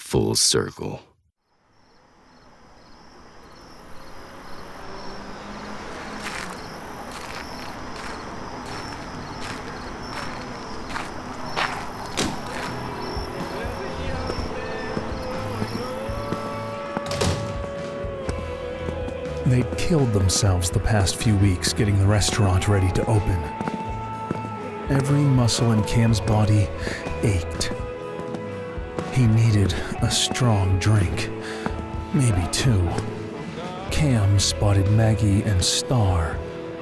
full circle. They'd killed themselves the past few weeks getting the restaurant ready to open. Every muscle in Cam's body ached. He needed a strong drink, maybe two. Cam spotted Maggie and Star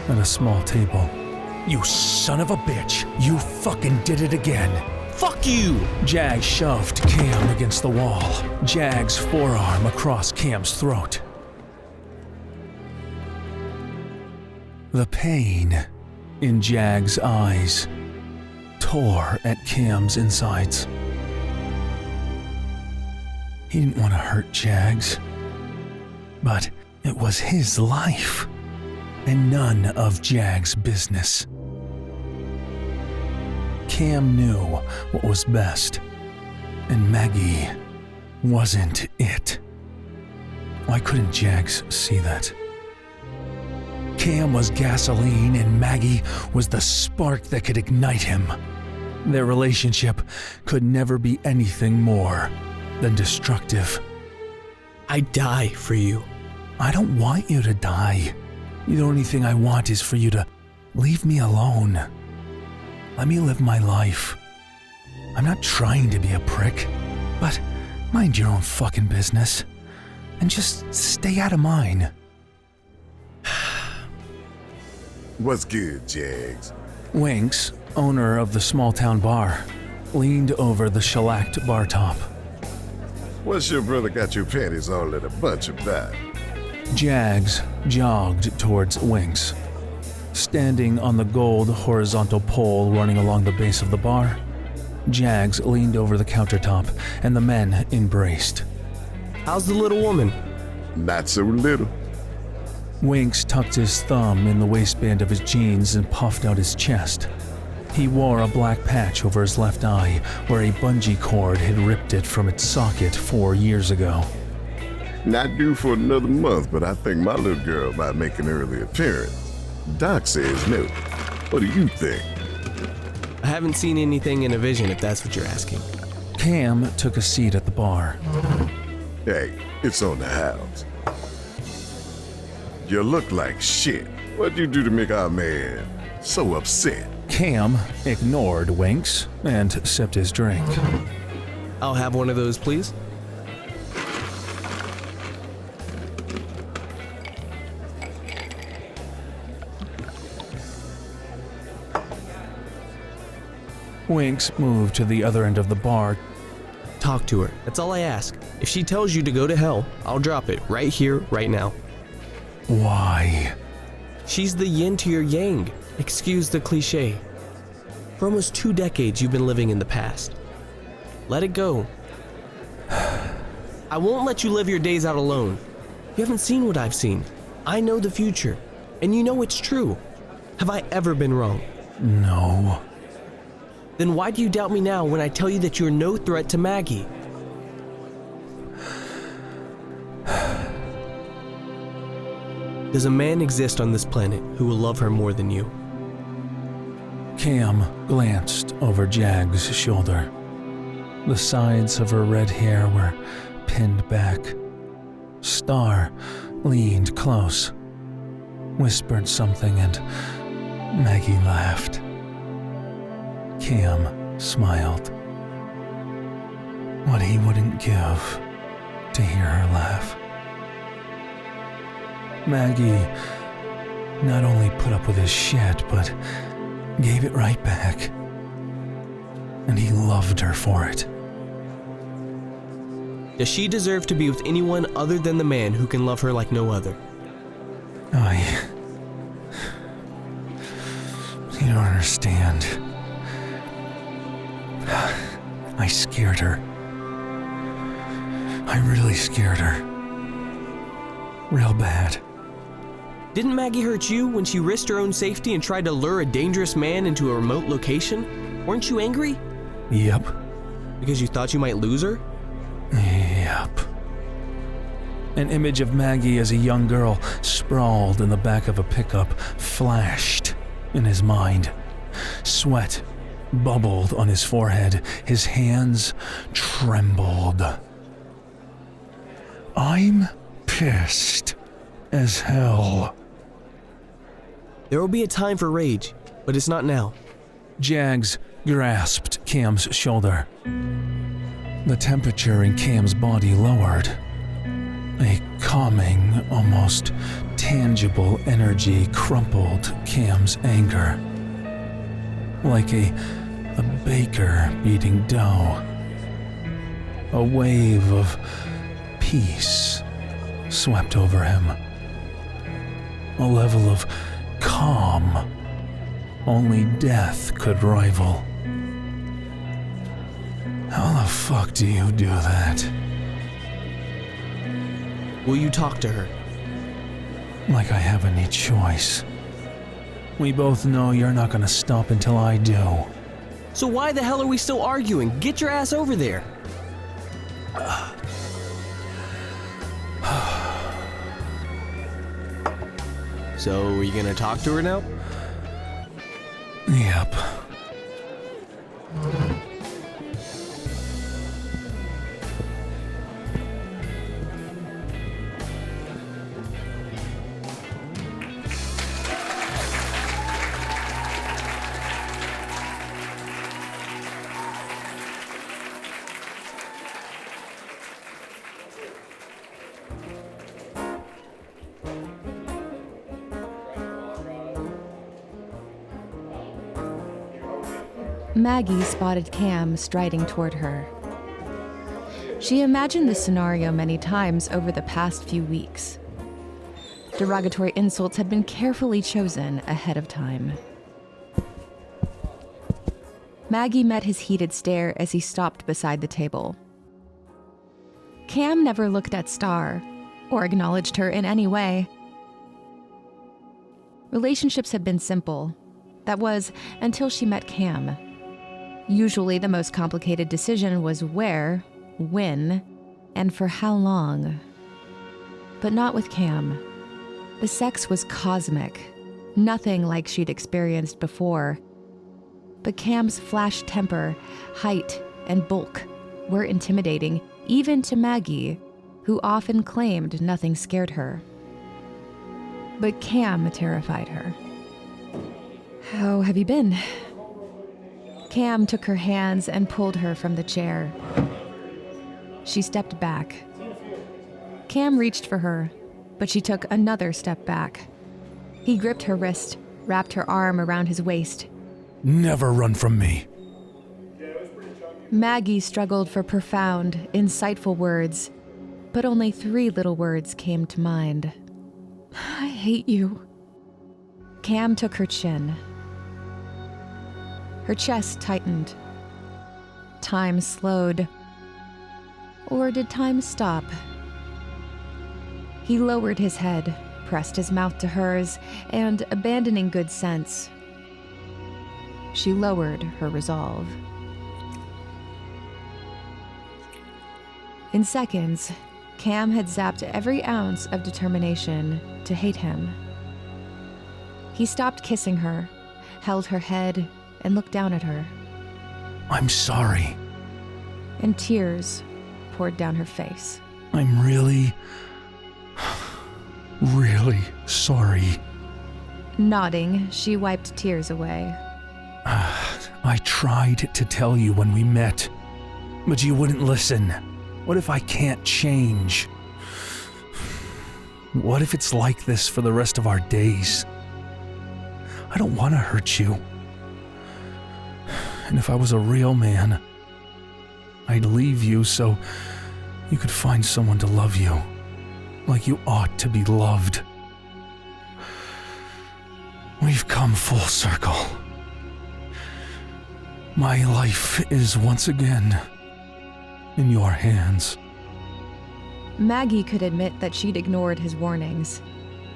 at a small table. You son of a bitch! You fucking did it again! Fuck you! Jags shoved Cam against the wall, Jags' forearm across Cam's throat. The pain in Jags' eyes tore at Cam's insides. He didn't want to hurt Jags, but it was his life and none of Jags' business. Cam knew what was best, and Maggie wasn't it. Why couldn't Jags see that? Cam was gasoline and Maggie was the spark that could ignite him. Their relationship could never be anything more than destructive. I'd die for you. I don't want you to die. The only thing I want is for you to leave me alone. Let me live my life. I'm not trying to be a prick, but mind your own fucking business and just stay out of mine. What's good, Jags? Winks, owner of the small-town bar, leaned over the shellacked bar top. What's your brother got your panties all in a bunch about? Jags jogged towards Winks. Standing on the gold horizontal pole running along the base of the bar, Jags leaned over the countertop and the men embraced. How's the little woman? Not so little. Winks tucked his thumb in the waistband of his jeans and puffed out his chest. He wore a black patch over his left eye where a bungee cord had ripped it from its socket 4 years ago. Not due for another month, but I think my little girl might make an early appearance. Doc says no. What do you think? I haven't seen anything in a vision, if that's what you're asking. Cam took a seat at the bar. Hey, it's on the house. You look like shit. What'd you do to make our man so upset? Cam ignored Winks and sipped his drink. I'll have one of those, please. Winks moved to the other end of the bar. Talk to her. That's all I ask. If she tells you to go to hell, I'll drop it right here, right now. Why? She's the yin to your yang. Excuse the cliche. For almost 2 decades, you've been living in the past. Let it go. I won't let you live your days out alone. You haven't seen what I've seen. I know the future, and you know it's true. Have I ever been wrong? No. Then why do you doubt me now when I tell you that you're no threat to Maggie? Does a man exist on this planet who will love her more than you? Cam glanced over Jags' shoulder. The sides of her red hair were pinned back. Star leaned close, whispered something, and Maggie laughed. Cam smiled. What he wouldn't give to hear her laugh. Maggie not only put up with his shit, but gave it right back. And he loved her for it. Does she deserve to be with anyone other than the man who can love her like no other? You don't understand. I scared her. I really scared her. Real bad. Didn't Maggie hurt you when she risked her own safety and tried to lure a dangerous man into a remote location? Weren't you angry? Yep. Because you thought you might lose her? An image of Maggie as a young girl sprawled in the back of a pickup flashed in his mind. Sweat bubbled on his forehead. His hands trembled. I'm pissed as hell. There will be a time for rage, but it's not now. Jags grasped Cam's shoulder. The temperature in Cam's body lowered. A calming, almost tangible energy crumpled Cam's anger. Like a baker beating dough. A wave of peace swept over him. A level of calm only death could rival. How the fuck do you do that? Will you talk to her? Like I have any choice. We both know you're not gonna stop until I do. So why the hell are we still arguing? Get your ass over there. So, are you gonna talk to her now? Yep. Maggie spotted Cam striding toward her. She imagined this scenario many times over the past few weeks. Derogatory insults had been carefully chosen ahead of time. Maggie met his heated stare as he stopped beside the table. Cam never looked at Star or acknowledged her in any way. Relationships had been simple. That was, until she met Cam. Usually the most complicated decision was where, when, and for how long. But not with Cam. The sex was cosmic, nothing like she'd experienced before. But Cam's flash temper, height, and bulk were intimidating, even to Maggie, who often claimed nothing scared her. But Cam terrified her. How have you been? Cam took her hands and pulled her from the chair. She stepped back. Cam reached for her, but she took another step back. He gripped her wrist, wrapped her arm around his waist. Never run from me. Maggie struggled for profound, insightful words, but only 3 little words came to mind. I hate you. Cam took her chin. Her chest tightened. Time slowed. Or did time stop? He lowered his head, pressed his mouth to hers, and, abandoning good sense, she lowered her resolve. In seconds, Cam had zapped every ounce of determination to hate him. He stopped kissing her, held her head, and looked down at her. I'm sorry. And tears poured down her face. I'm really sorry. Nodding, she wiped tears away. I tried to tell you when we met, but you wouldn't listen. What if I can't change? What if it's like this for the rest of our days? I don't want to hurt you. And if I was a real man, I'd leave you so you could find someone to love you, like you ought to be loved. We've come full circle. My life is once again in your hands. Maggie could admit that she'd ignored his warnings.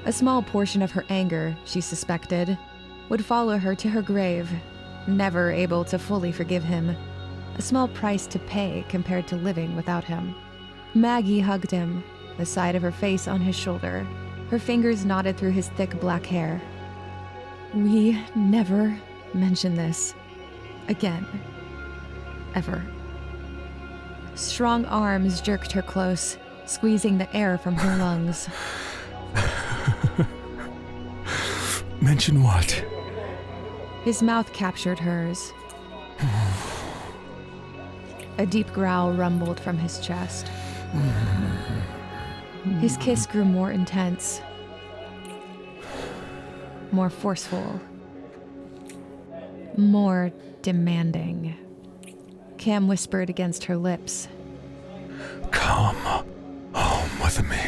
A small portion of her anger, she suspected, would follow her to her grave, never able to fully forgive him. A small price to pay compared to living without him. Maggie hugged him, the side of her face on his shoulder. Her fingers knotted through his thick black hair. We never mention this again. Ever. Strong arms jerked her close, squeezing the air from her lungs. Mention what? His mouth captured hers. A deep growl rumbled from his chest. His kiss grew more intense, more forceful, more demanding. Cam whispered against her lips. Come home with me.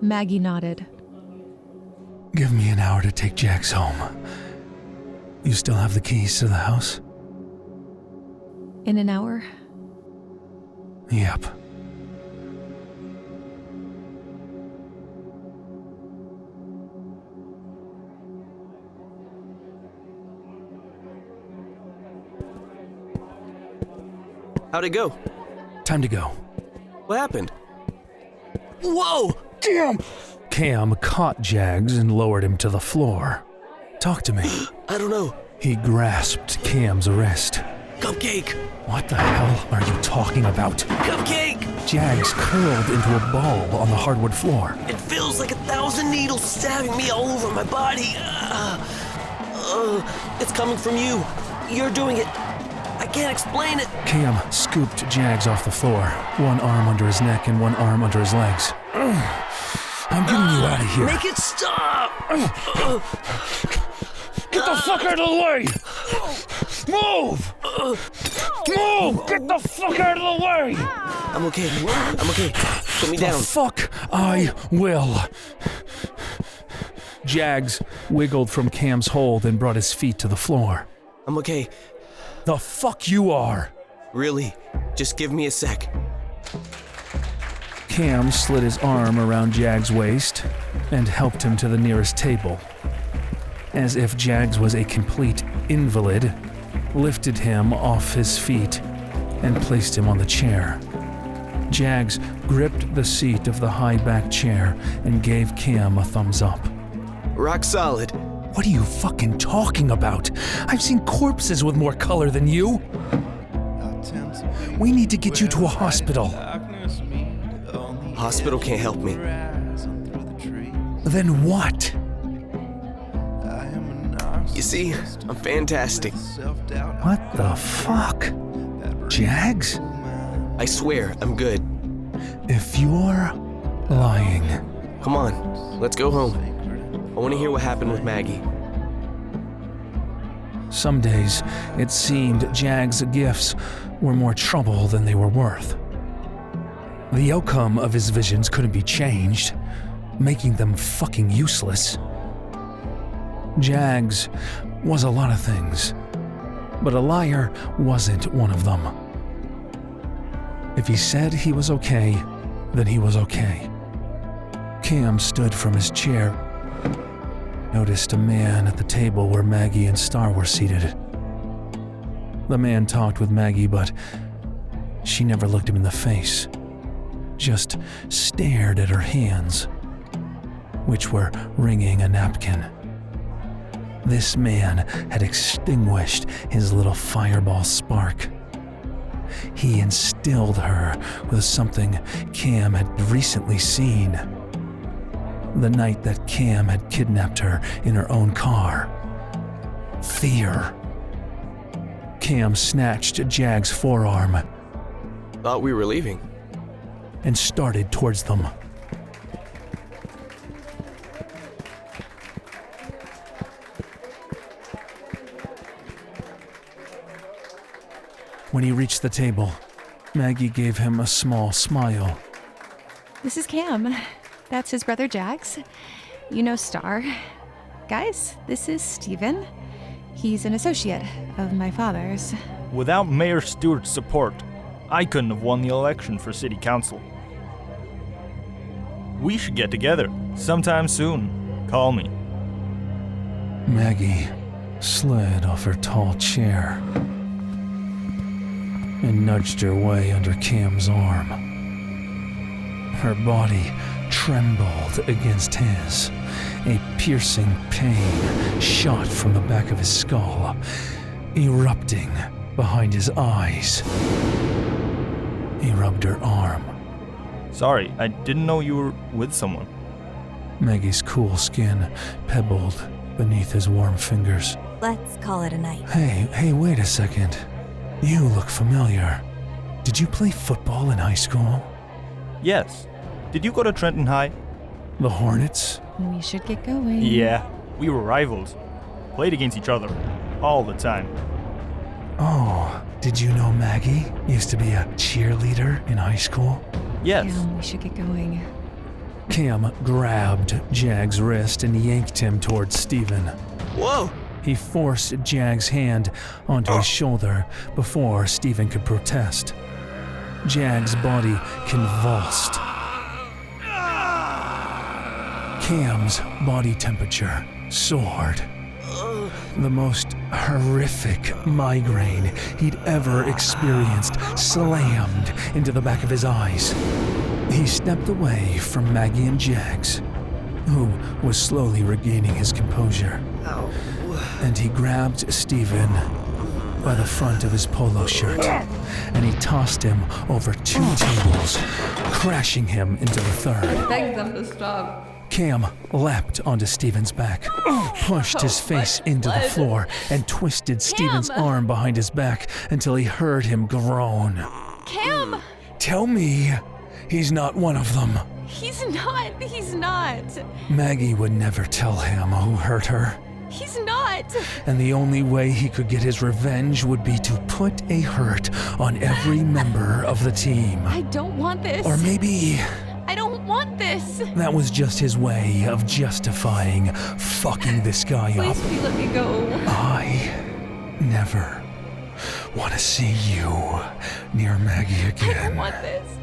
Maggie nodded. Give me an hour to take Jags home. You still have the keys to the house? In an hour? Yep. How'd it go? Time to go. What happened? Whoa! Damn! Cam caught Jags and lowered him to the floor. Talk to me. I don't know. He grasped Cam's wrist. Cupcake! What the hell are you talking about? Cupcake! Jags curled into a ball on the hardwood floor. It feels like 1,000 needles stabbing me all over my body. It's coming from you. You're doing it. I can't explain it. Cam scooped Jags off the floor, one arm under his neck and one arm under his legs. I'm getting you out of here. Make it stop! Get the fuck out of the way! Move! Move! Get the fuck out of the way! I'm okay. I'm okay. Put me down. The fuck I will. Jags wiggled from Cam's hold and brought his feet to the floor. I'm okay. The fuck you are! Really? Just give me a sec. Cam slid his arm around Jags' waist and helped him to the nearest table. As if Jags was a complete invalid, lifted him off his feet and placed him on the chair. Jags gripped the seat of the high-back chair and gave Cam a thumbs up. Rock solid. What are you fucking talking about? I've seen corpses with more color than you. We need to get you to a hospital. Hospital can't help me. Then what? You see, I'm fantastic. What the fuck? Jags? I swear, I'm good. If you're lying... Come on, let's go home. I want to hear what happened with Maggie. Some days, it seemed Jags' gifts were more trouble than they were worth. The outcome of his visions couldn't be changed, making them fucking useless. Jags was a lot of things, but a liar wasn't one of them. If he said he was okay, then he was okay. Cam stood from his chair, noticed a man at the table where Maggie and Star were seated. The man talked with Maggie, but she never looked him in the face, just stared at her hands, which were wringing a napkin. This man had extinguished his little fireball spark. He instilled her with something Cam had recently seen. The night that Cam had kidnapped her in her own car. Fear. Cam snatched Jags' forearm Thought we were leaving. and started towards them. When he reached the table, Maggie gave him a small smile. This is Cam. That's his brother Jags. You know Star. Guys, this is Steven. He's an associate of my father's. Without Mayor Stewart's support, I couldn't have won the election for city council. We should get together sometime soon. Call me. Maggie slid off her tall chair and nudged her way under Cam's arm. Her body trembled against his. A piercing pain shot from the back of his skull, erupting behind his eyes. He rubbed her arm. Sorry, I didn't know you were with someone. Maggie's cool skin pebbled beneath his warm fingers. Let's call it a night. Hey, wait a second. You look familiar. Did you play football in high school? Yes. Did you go to Trenton High? The Hornets? We should get going. Yeah, we were rivals. Played against each other all the time. Oh, did you know Maggie used to be a cheerleader in high school? Yes. Cam, we should get going. Cam grabbed Jags' wrist and yanked him towards Steven. Whoa! He forced Jags' hand onto his shoulder before Steven could protest. Jags' body convulsed. Cam's body temperature soared. The most horrific migraine he'd ever experienced slammed into the back of his eyes. He stepped away from Maggie and Jags, who was slowly regaining his composure. And he grabbed Steven by the front of his polo shirt, and he tossed him over 2 tables, crashing him into the third. Beg them to stop. Cam leapt onto Steven's back, pushed his face into the floor, and twisted Steven's arm behind his back until he heard him groan. Cam! Tell me he's not one of them. He's not. Maggie would never tell him who hurt her. He's not. And the only way he could get his revenge would be to put a hurt on every member of the team. I don't want this. Or maybe I don't want this. that was just his way of justifying fucking this guy up. Please let me go. I never want to see you near Maggie I again. don't want this.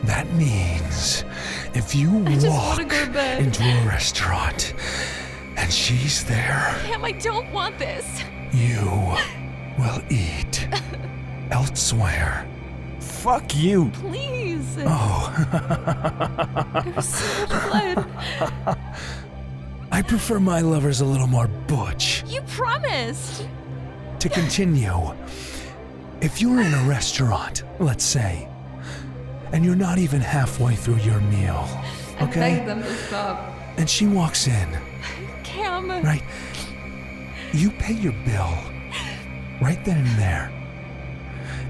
That means if you I just walk wanna go to bed. into a restaurant and she's there, Cam, I don't want this. you will eat elsewhere. Fuck you. Please. Oh, There's so much blood. I prefer my lovers a little more butch. You promised. To continue, if you're in a restaurant, let's say, and you're not even halfway through your meal, I okay? beg them to stop. And she walks in, Cam. right? You pay your bill right then and there,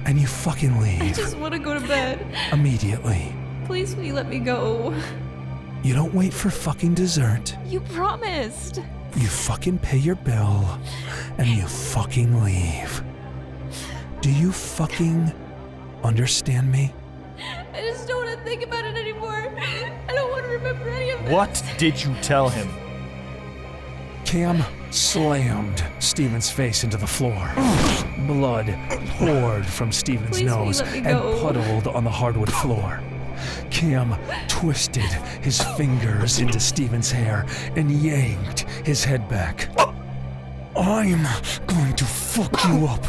and you fucking I leave just want to go to bed. immediately. Please, will you let me go? You don't wait for fucking dessert. You promised. You fucking pay your bill, and you fucking leave. Do you fucking understand me? I just don't want to think about it anymore. I don't want to remember any of this. What did you tell him? Cam slammed Steven's face into the floor. Blood poured from Steven's Please, will you nose let me and go? puddled on the hardwood floor. Cam twisted his fingers into Steven's hair and yanked his head back. I'm going to fuck you up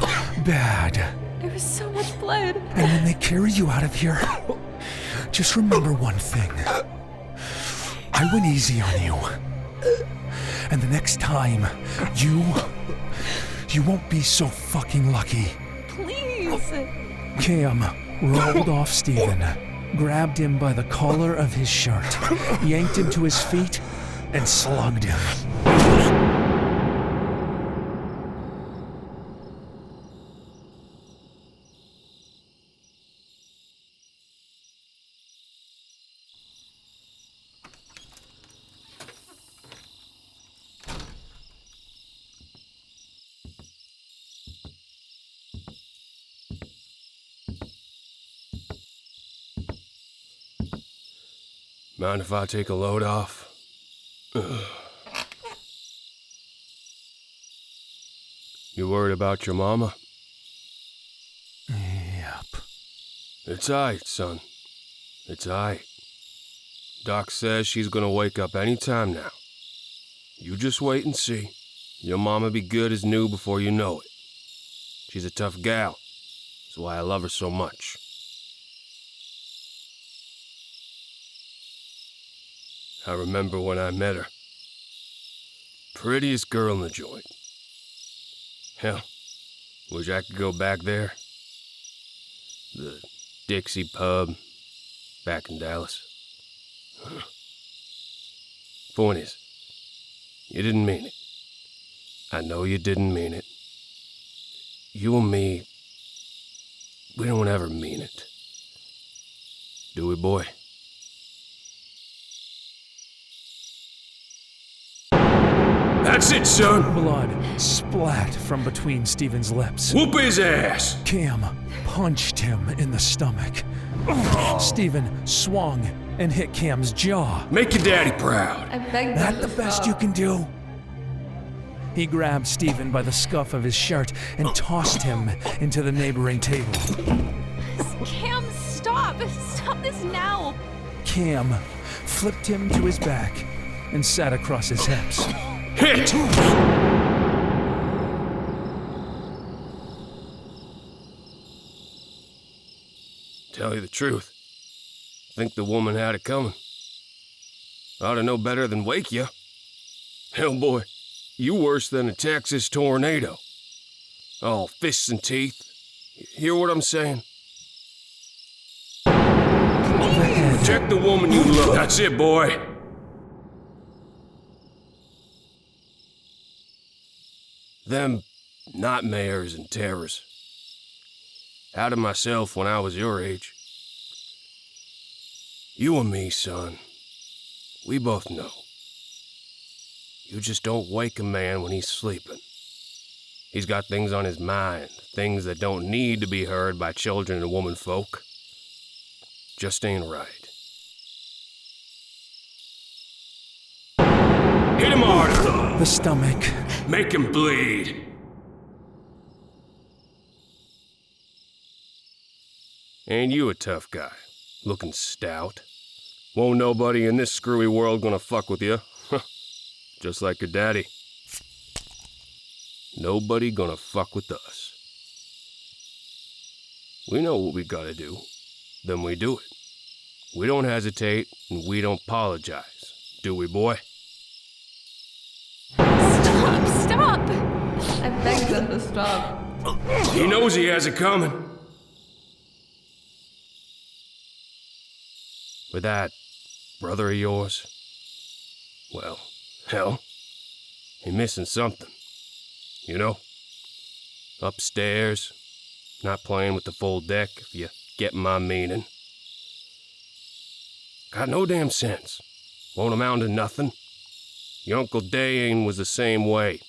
bad. There was so much blood. And when they carry you out of here, just remember one thing. I went easy on you. And the next time, you won't be so fucking lucky. Please. Cam rolled off Steven, grabbed him by the collar of his shirt, yanked him to his feet, and slugged him. Mind if I take a load off? You worried about your mama? Yep. It's aight, son. It's aight. Doc says she's gonna wake up any time now. You just wait and see. Your mama be good as new before you know it. She's a tough gal. That's why I love her so much. I remember when I met her. Prettiest girl in the joint. Hell, wish I could go back there. The Dixie Pub, back in Dallas. Point is, you didn't mean it. I know you didn't mean it. You and me, we don't ever mean it. Do we, boy? That's it, son! Blood splat from between Stephen's lips. Whoop his ass! Cam punched him in the stomach. Stephen swung and hit Cam's jaw. Make your daddy proud. I begged That them the to best stop. you can do? He grabbed Stephen by the scuff of his shirt and tossed him into the neighboring table. Cam, stop! Stop this now! Cam flipped him to his back and sat across his hips. Hit! Tell you the truth, think the woman had it coming. Ought to know better than wake you. Hell, boy, you worse than a Texas tornado. All fists and teeth. Hear what I'm saying? Protect the woman you love. That's it, boy. Them nightmares and terrors. Out of myself when I was your age. You and me, son, we both know. You just don't wake a man when he's sleeping. He's got things on his mind, things that don't need to be heard by children and womenfolk. Just ain't right. Hit him harder! The stomach. Make him bleed! Ain't you a tough guy? Looking stout. Won't nobody in this screwy world gonna fuck with you. Just like your daddy. Nobody gonna fuck with us. We know what we gotta do. Then we do it. We don't hesitate and we don't apologize. Do we, boy? Stop! I begged them to stop. He knows he has it coming. With that brother of yours, well, hell, he missing something. You know? Upstairs, not playing with the full deck, if you get my meaning. Got no damn sense. Won't amount to nothing. Your Uncle Dane was the same way.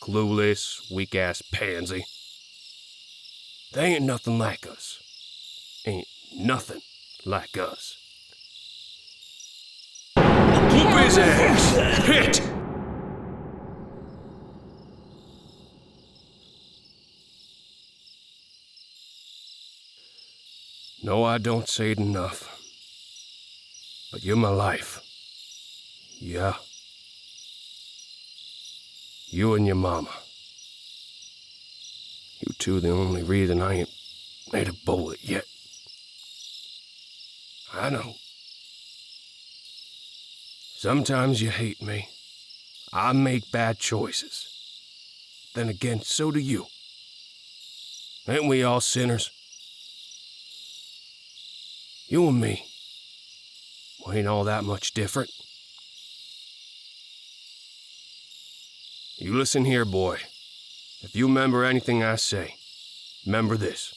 Clueless, weak-ass pansy. They ain't nothing like us. Ain't nothing like us. Whoop his ass! Hit! No, I don't say it enough. But you're my life. Yeah. You and your mama. You two the only reason I ain't made a bullet yet. I know. Sometimes you hate me. I make bad choices. Then again, so do you. Ain't we all sinners? You and me. We ain't all that much different. You listen here, boy. If you remember anything I say, remember this.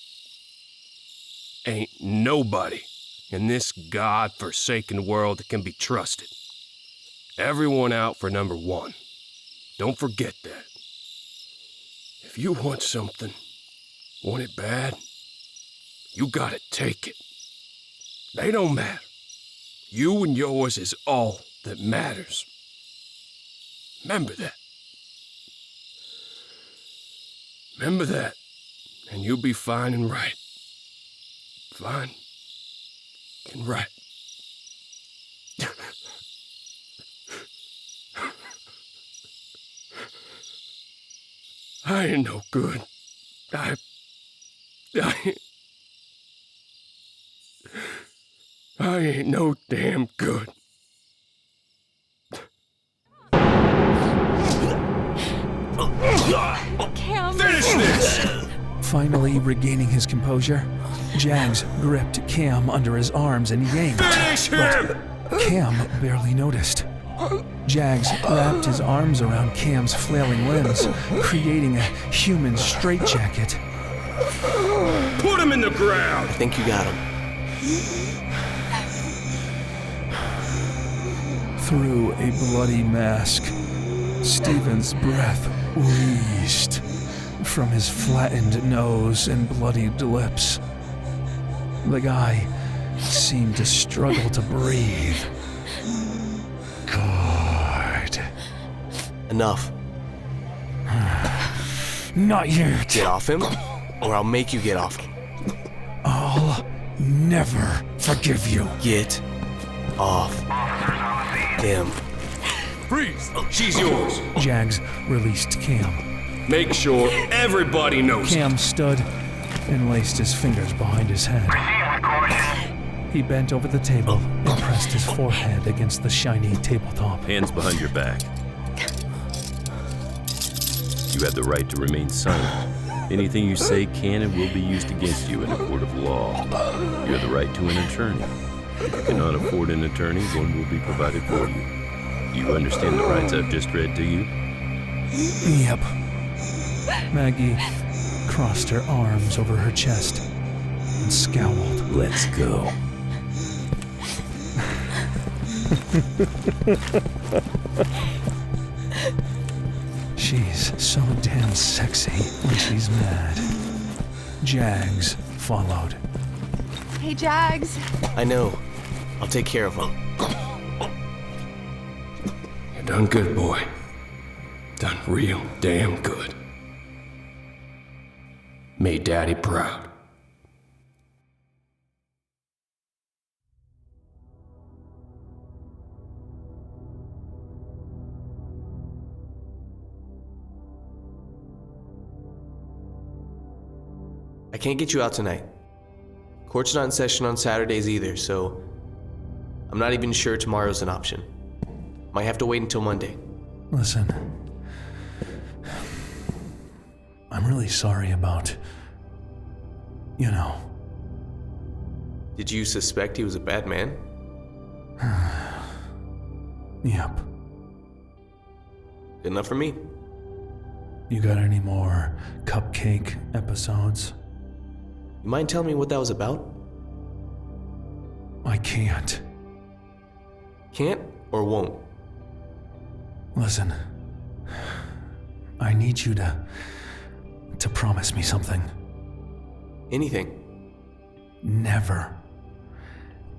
Ain't nobody in this God-forsaken world that can be trusted. Everyone out for number one. Don't forget that. If you want something, want it bad, you gotta take it. They don't matter. You and yours is all that matters. Remember that. Remember that, and you'll be fine and right. Fine and right. I ain't no good. I ain't no damn good. Cam. Finish this! Finally regaining his composure, Jags gripped Cam under his arms and yanked. Finish him! Cam barely noticed. Jags wrapped his arms around Cam's flailing limbs, creating a human straitjacket. Put him in the ground! I think you got him. Through a bloody mask, Stephen's breath wheezed from his flattened nose and bloodied lips. The guy seemed to struggle to breathe. Good. Enough. Not yet. Get off him, or I'll make you get off him. I'll never forgive you. Get off him. Freeze! She's yours. Jags released Cam. Make sure everybody knows. Cam stood and laced his fingers behind his head. He bent over the table and pressed his forehead against the shiny tabletop. Hands behind your back. You have the right to remain silent. Anything you say can and will be used against you in a court of law. You have the right to an attorney. If you cannot afford an attorney, one will be provided for you. Do you understand the rights I've just read to you? Yep. Maggie crossed her arms over her chest and scowled. Let's go. She's so damn sexy when she's mad. Jags followed. Hey, Jags. I know. I'll take care of him. You done good, boy. Done real damn good. Made Daddy proud. I can't get you out tonight. Court's not in session on Saturdays either, so I'm not even sure tomorrow's an option. Might have to wait until Monday. Listen, I'm really sorry about, Did you suspect he was a bad man? Yep. Good enough for me. You got any more cupcake episodes? You mind telling me what that was about? I can't. Can't or won't? Listen, I need you to promise me something. Anything. Never,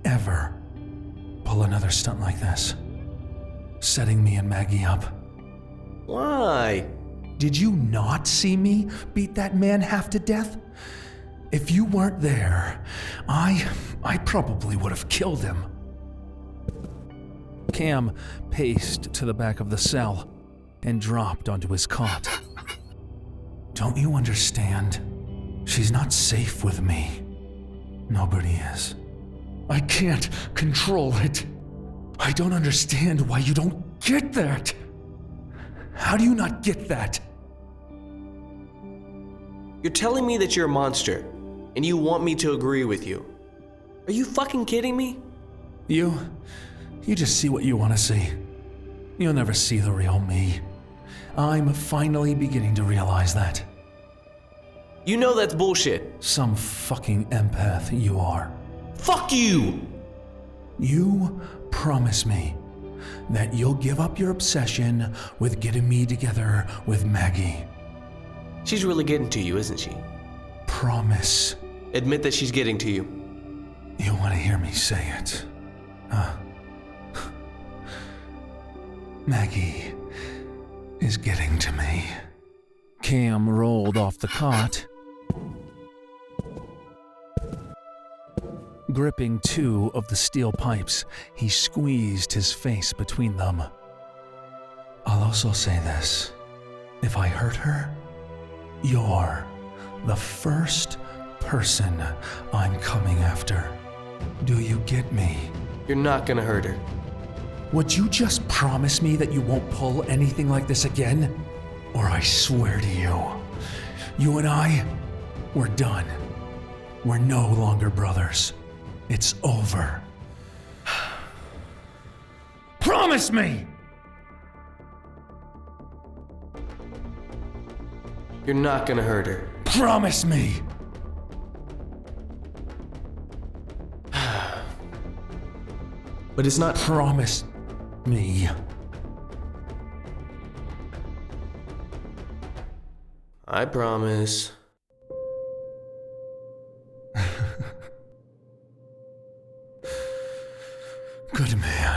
ever pull another stunt like this. Setting me and Maggie up. Why? Did you not see me beat that man half to death? If you weren't there, I probably would have killed him. Cam paced to the back of the cell and dropped onto his cot. Don't you understand? She's not safe with me. Nobody is. I can't control it. I don't understand why you don't get that. How do you not get that? You're telling me that you're a monster, and you want me to agree with you. Are you fucking kidding me? You just see what you want to see. You'll never see the real me. I'm finally beginning to realize that. You know that's bullshit. Some fucking empath you are. Fuck you! You promise me that you'll give up your obsession with getting me together with Maggie. She's really getting to you, isn't she? Promise. Admit that she's getting to you. You want to hear me say it, huh? Maggie is getting to me. Cam rolled off the cot, gripping two of the steel pipes. He squeezed his face between them. I'll also say this. If I hurt her, you're the first person I'm coming after. Do you get me? You're not gonna hurt her. Would you just promise me that you won't pull anything like this again? or I swear to you, you and I, we're done. We're no longer brothers. It's over. Promise me! You're not gonna hurt her. Promise me! But it's not. Promise me. I promise. Good man.